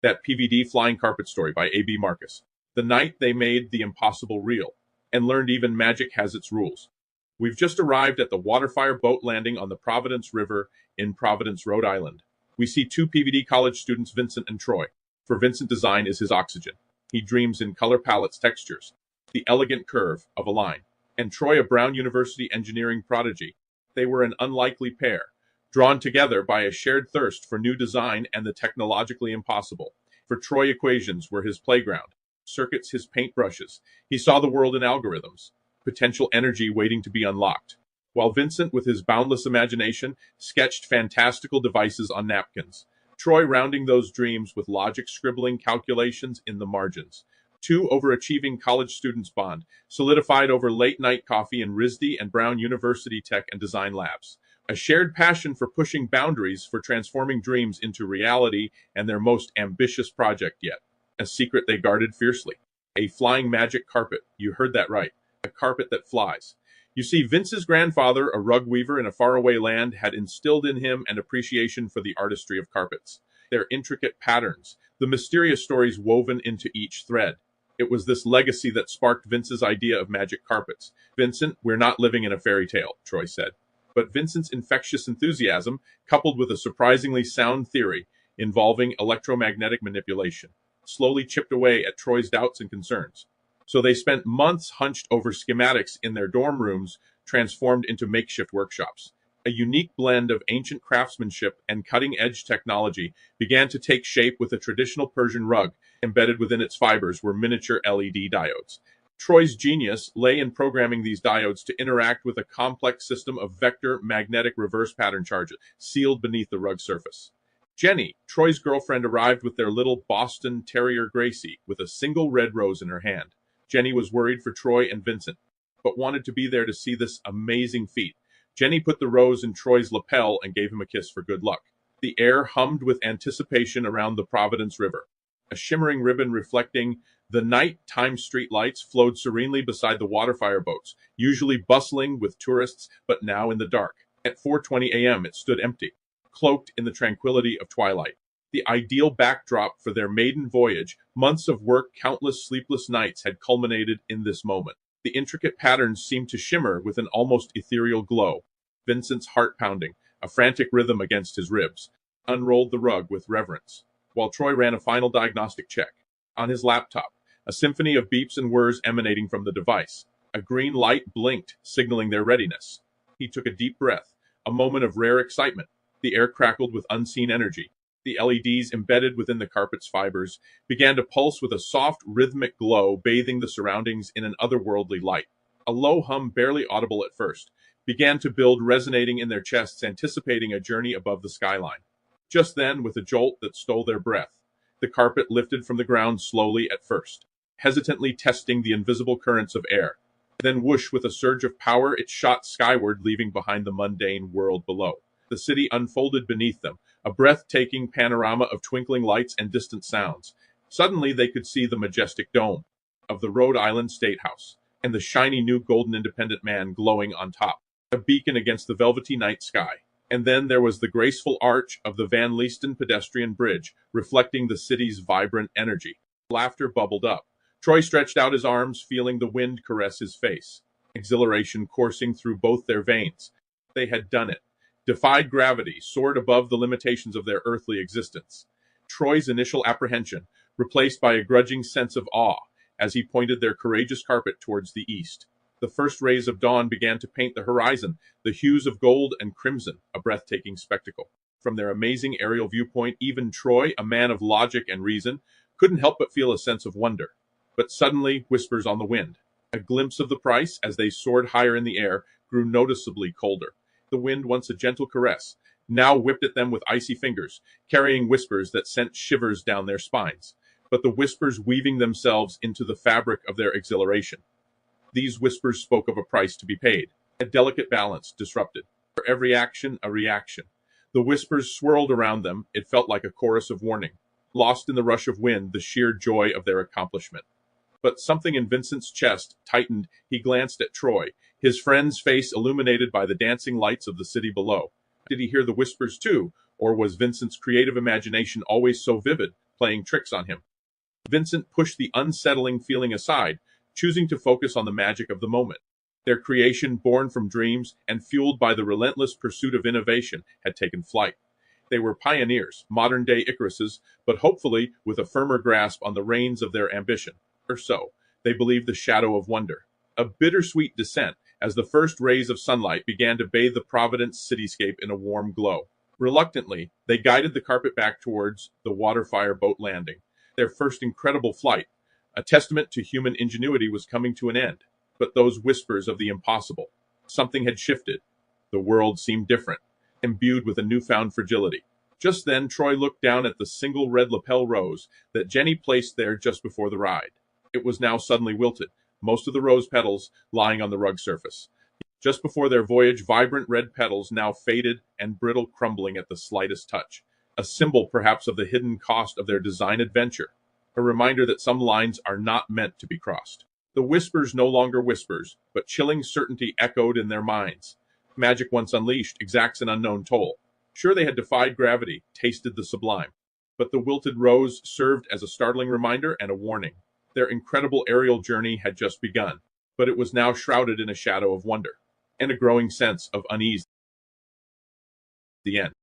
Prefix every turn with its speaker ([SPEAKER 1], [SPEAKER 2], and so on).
[SPEAKER 1] That PVD flying carpet story by A.B. Marcus. The night they made the impossible real, and learned even magic has its rules. We've just arrived at the waterfire boat landing on the Providence River in Providence, Rhode Island. We see two PVD college students, Vincent and Troy. For Vincent, design is his oxygen. He dreams in color palettes, textures, the elegant curve of a line. And Troy, a Brown University engineering prodigy. They were an unlikely pair, drawn together by a shared thirst for new design and the technologically impossible. For Troy, equations were his playground, circuits his paintbrushes. He saw the world in algorithms, potential energy waiting to be unlocked. While Vincent, with his boundless imagination, sketched fantastical devices on napkins. Troy rounding those dreams with logic, scribbling calculations in the margins. Two overachieving college students bond, solidified over late-night coffee in RISD and Brown University Tech and Design Labs. A shared passion for pushing boundaries, for transforming dreams into reality, and their most ambitious project yet. A secret they guarded fiercely. A flying magic carpet. You heard that right. A carpet that flies. You see, Vince's grandfather, a rug weaver in a faraway land, had instilled in him an appreciation for the artistry of carpets. Their intricate patterns, the mysterious stories woven into each thread. It was this legacy that sparked Vince's idea of magic carpets. Vincent, we're not living in a fairy tale, Troy said. But Vincent's infectious enthusiasm, coupled with a surprisingly sound theory involving electromagnetic manipulation, slowly chipped away at Troy's doubts and concerns. So they spent months hunched over schematics in their dorm rooms, transformed into makeshift workshops. A unique blend of ancient craftsmanship and cutting-edge technology began to take shape. With a traditional Persian rug. Embedded within its fibers were miniature LED diodes. Troy's genius lay in programming these diodes to interact with a complex system of vector magnetic reverse pattern charges sealed beneath the rug surface. Jenny, Troy's girlfriend, arrived with their little Boston Terrier Gracie with a single red rose in her hand. Jenny was worried for Troy and Vincent, but wanted to be there to see this amazing feat. Jenny put the rose in Troy's lapel and gave him a kiss for good luck. The air hummed with anticipation around the Providence River. A shimmering ribbon reflecting the night-time streetlights flowed serenely beside the waterfire boats, usually bustling with tourists, but now in the dark. At 4:20 a.m. it stood empty, cloaked in the tranquility of twilight. The ideal backdrop for their maiden voyage. Months of work, countless sleepless nights had culminated in this moment. The intricate patterns seemed to shimmer with an almost ethereal glow. Vincent's heart pounding, a frantic rhythm against his ribs, unrolled the rug with reverence, while Troy ran a final diagnostic check. On his laptop, a symphony of beeps and whirs emanating from the device. A green light blinked, signaling their readiness. He took a deep breath, a moment of rare excitement. The air crackled with unseen energy. The LEDs embedded within the carpet's fibers began to pulse with a soft, rhythmic glow, bathing the surroundings in an otherworldly light. A low hum, barely audible at first, began to build, resonating in their chests, anticipating a journey above the skyline. Just then, with a jolt that stole their breath, the carpet lifted from the ground slowly at first, hesitantly testing the invisible currents of air. Then whoosh, with a surge of power, it shot skyward, leaving behind the mundane world below. The city unfolded beneath them, a breathtaking panorama of twinkling lights and distant sounds. Suddenly they could see the majestic dome of the Rhode Island State House, and the shiny new golden Independent Man glowing on top, a beacon against the velvety night sky. And then there was the graceful arch of the Van Leaston pedestrian bridge, reflecting the city's vibrant energy. Laughter bubbled up. Troy stretched out his arms, feeling the wind caress his face, exhilaration coursing through both their veins. They had done it. Defied gravity, soared above the limitations of their earthly existence. Troy's initial apprehension, replaced by a grudging sense of awe, as he pointed their courageous carpet towards the east. The first rays of dawn began to paint the horizon, the hues of gold and crimson, a breathtaking spectacle. From their amazing aerial viewpoint, even Troy, a man of logic and reason, couldn't help but feel a sense of wonder. But suddenly, whispers on the wind. A glimpse of the price, as they soared higher in the air, grew noticeably colder. The wind, once a gentle caress, now whipped at them with icy fingers, carrying whispers that sent shivers down their spines, but the whispers weaving themselves into the fabric of their exhilaration. These whispers spoke of a price to be paid, a delicate balance disrupted. For every action, a reaction. The whispers swirled around them. It felt like a chorus of warning, lost in the rush of wind, the sheer joy of their accomplishment. But something in Vincent's chest tightened. He glanced at Troy, his friend's face illuminated by the dancing lights of the city below. Did he hear the whispers too, or was Vincent's creative imagination always so vivid, playing tricks on him. Vincent pushed the unsettling feeling aside, choosing to focus on the magic of the moment. Their creation, born from dreams and fueled by the relentless pursuit of innovation, had taken flight. They were pioneers, modern-day Icaruses, but hopefully with a firmer grasp on the reins of their ambition. Or so, they believed the shadow of wonder. A bittersweet descent as the first rays of sunlight began to bathe the Providence cityscape in a warm glow. Reluctantly, they guided the carpet back towards the water-fire boat landing. Their first incredible flight, a testament to human ingenuity, was coming to an end. But those whispers of the impossible. Something had shifted. The world seemed different, imbued with a newfound fragility. Just then, Troy looked down at the single red lapel rose that Jenny placed there just before the ride. It was now suddenly wilted, most of the rose petals lying on the rug surface. Just before their voyage, vibrant red petals now faded and brittle, crumbling at the slightest touch. A symbol, perhaps, of the hidden cost of their design adventure. A reminder that some lines are not meant to be crossed. The whispers no longer whispers, but chilling certainty echoed in their minds. Magic once unleashed exacts an unknown toll. Sure, they had defied gravity, tasted the sublime. But the wilted rose served as a startling reminder and a warning. Their incredible aerial journey had just begun, but it was now shrouded in a shadow of wonder and a growing sense of unease. The end.